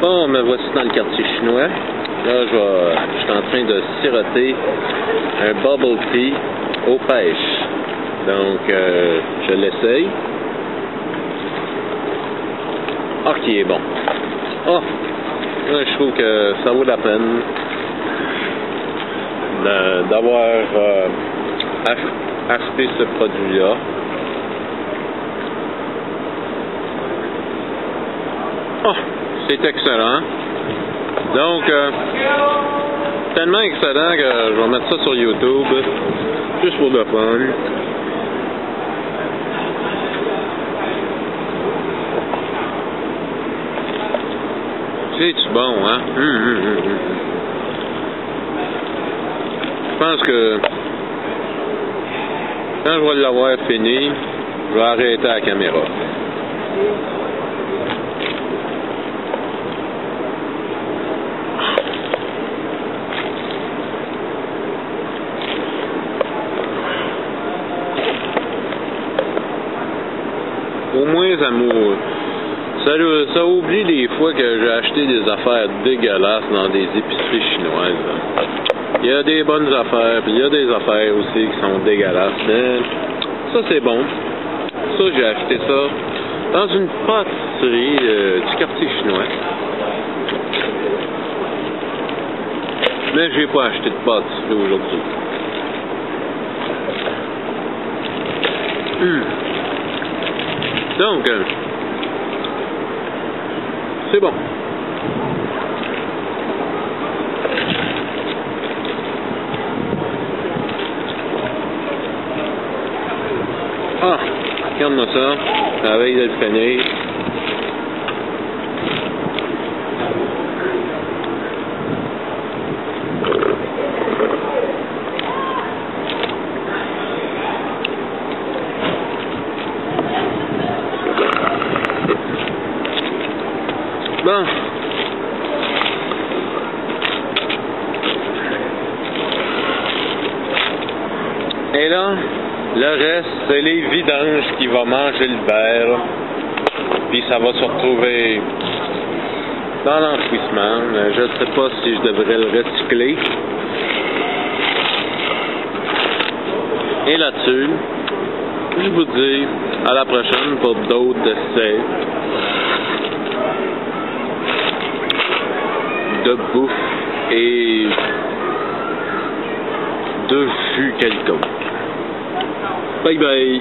Bon, me voici dans le quartier chinois. Là, je suis en train de siroter un bubble tea aux pêches. Donc, je l'essaye. Ah, qui est bon. Ah, je trouve que ça vaut la peine d'avoir acheté ce produit-là. Ah, c'est excellent. Donc, tellement excellent que je vais mettre ça sur YouTube, juste pour le fun. C'est-tu bon, hein? Je pense que quand je vais l'avoir fini, je vais arrêter la caméra. Au moins, ça oublie des fois que j'ai acheté des affaires dégueulasses dans des épiceries chinoises. Il y a des bonnes affaires, puis il y a des affaires aussi qui sont dégueulasses. Mais ça, c'est bon. Ça, j'ai acheté ça dans une pâtisserie du quartier chinois. Mais j'ai pas acheté de pâtisserie aujourd'hui. Donc, c'est bon. Ah, regarde-moi ça, la veille de le finir. Bon. Et là, le reste, c'est les vidanges qui vont manger le verre. Puis ça va se retrouver dans l'enfouissement. Je ne sais pas si je devrais le recycler. Et là-dessus, je vous dis à la prochaine pour d'autres essais de bouffe et de jus quelconque. Bye bye.